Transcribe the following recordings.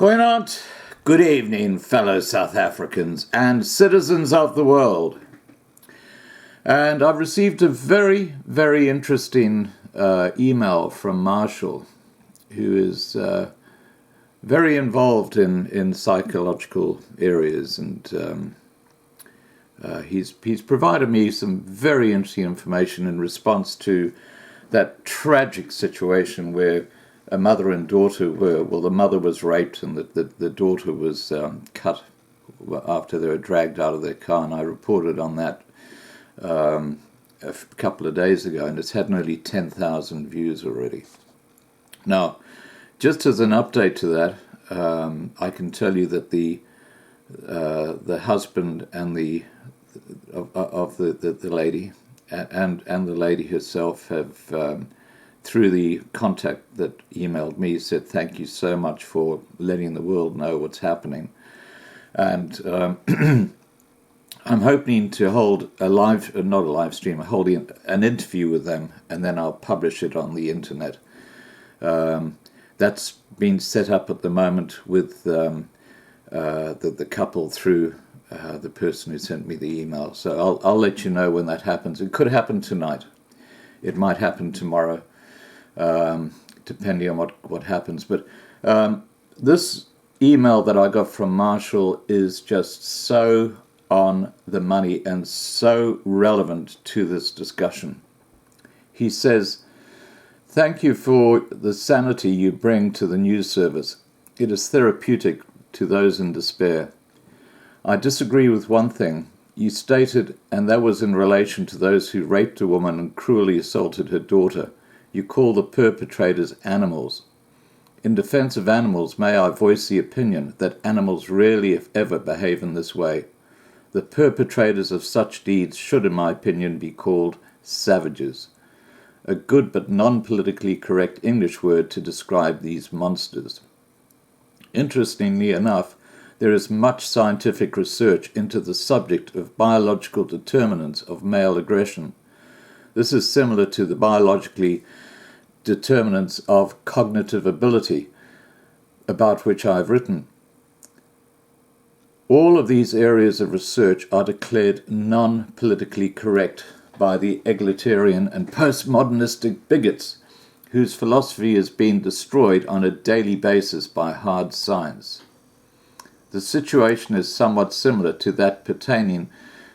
Goeienaand, good evening, fellow South Africans and citizens of the world. And I've received a very, very interesting email from Marshall, who is very involved in psychological areas, and he's provided me some very interesting information in response to that tragic situation where a mother and daughter the mother was raped and the daughter was cut after they were dragged out of their car, and I reported on that a couple of days ago, and it's had nearly 10,000 views already. Now, just as an update to that, I can tell you that the husband and the lady and the lady herself have, through the contact that emailed me, said thank you so much for letting the world know what's happening. And I'm hoping to hold holding an interview with them, and then I'll publish it on the internet. That's been set up at the moment with the couple through the person who sent me the email. So I'll let you know when that happens. It could happen tonight. It might happen tomorrow, depending on what happens. But this email that I got from Marshall is just so on the money and so relevant to this discussion. He says, "Thank you for the sanity you bring to the news service. It is therapeutic to those in despair. I disagree with one thing you stated, and that was in relation to those who raped a woman and cruelly assaulted her daughter. You call the perpetrators animals. In defense of animals, may I voice the opinion that animals rarely, if ever, behave in this way. The perpetrators of such deeds should, in my opinion, be called savages. A good but non-politically correct English word to describe these monsters." Interestingly enough, there is much scientific research into the subject of biological determinants of male aggression. This is similar to the biologically determinants of cognitive ability, about which I have written. All of these areas of research are declared non-politically correct by the egalitarian and postmodernistic bigots, whose philosophy is being destroyed on a daily basis by hard science. The situation is somewhat similar to that pertaining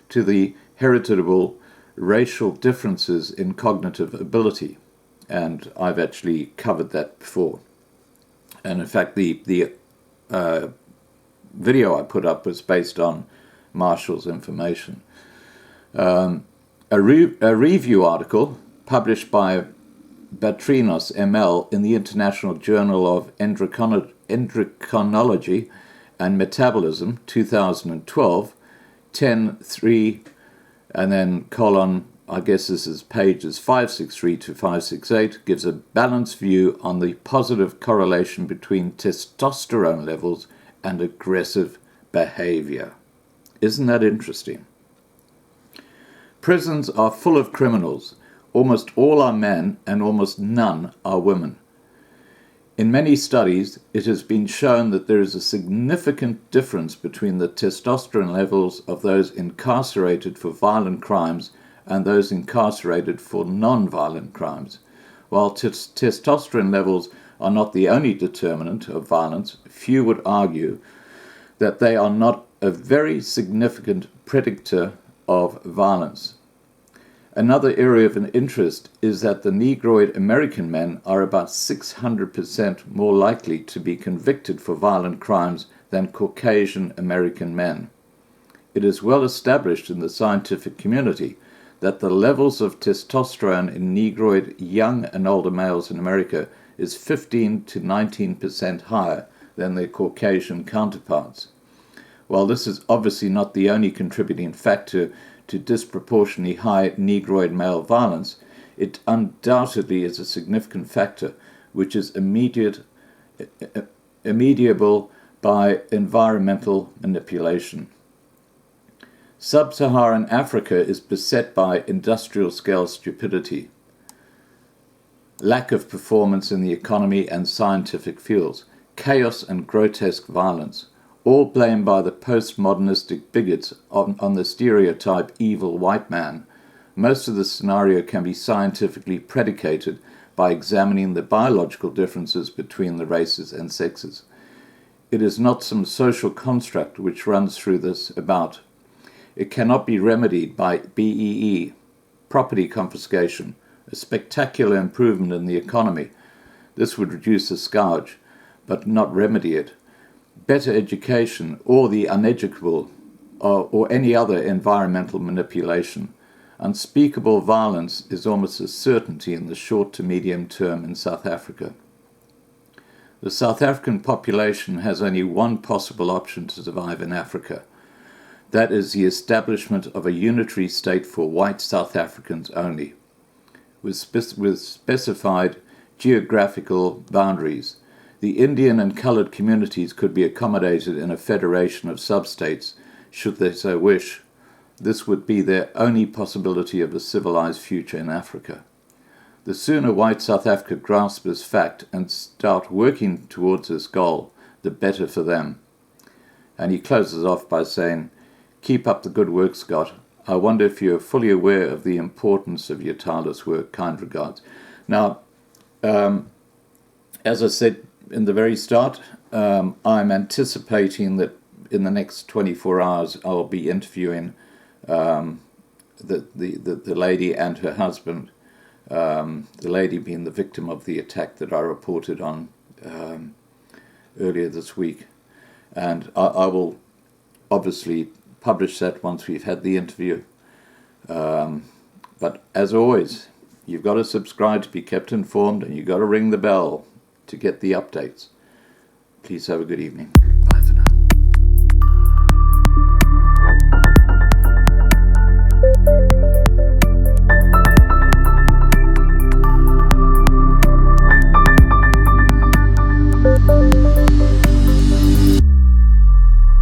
to the heritable racial differences in cognitive ability, and I've actually covered that before. And in fact, the video I put up was based on Marshall's information. A review article published by Batrinos ML in the International Journal of Endocrinology and Metabolism, 2012, 10.3, and then colon, I guess this is pages 563 to 568, gives a balanced view on the positive correlation between testosterone levels and aggressive behavior. Isn't that interesting? Prisons are full of criminals. Almost all are men and almost none are women. In many studies, it has been shown that there is a significant difference between the testosterone levels of those incarcerated for violent crimes and those incarcerated for non-violent crimes. While testosterone levels are not the only determinant of violence, few would argue that they are not a very significant predictor of violence. Another area of interest is that the Negroid American men are about 600% more likely to be convicted for violent crimes than Caucasian American men. It is well established in the scientific community that the levels of testosterone in Negroid young and older males in America is 15 to 19% higher than their Caucasian counterparts. While this is obviously not the only contributing factor to disproportionately high Negroid male violence, it undoubtedly is a significant factor which is immediable by environmental manipulation. Sub-Saharan Africa is beset by industrial-scale stupidity, lack of performance in the economy and scientific fields, chaos and grotesque violence, all blamed by the postmodernistic bigots on the stereotype evil white man. Most of the scenario can be scientifically predicated by examining the biological differences between the races and sexes. It is not some social construct which runs through this about. It cannot be remedied by BEE, property confiscation, a spectacular improvement in the economy. This would reduce the scourge, but not remedy it. Better education, or the uneducable, or any other environmental manipulation. Unspeakable violence is almost a certainty in the short to medium term in South Africa. The South African population has only one possible option to survive in Africa. That is the establishment of a unitary state for white South Africans only, with specified geographical boundaries. The Indian and coloured communities could be accommodated in a federation of substates, should they so wish. This would be their only possibility of a civilized future in Africa. The sooner white South Africa grasp this fact and start working towards this goal, the better for them. And he closes off by saying, "Keep up the good work, Scott. I wonder if you're fully aware of the importance of your tireless work. Kind regards." Now, as I said in the very start, I'm anticipating that in the next 24 hours I'll be interviewing the lady and her husband, the lady being the victim of the attack that I reported on earlier this week. And I will obviously publish that once we've had the interview. But as always, you've got to subscribe to be kept informed, and you've got to ring the bell to get the updates. Please have a good evening. Bye.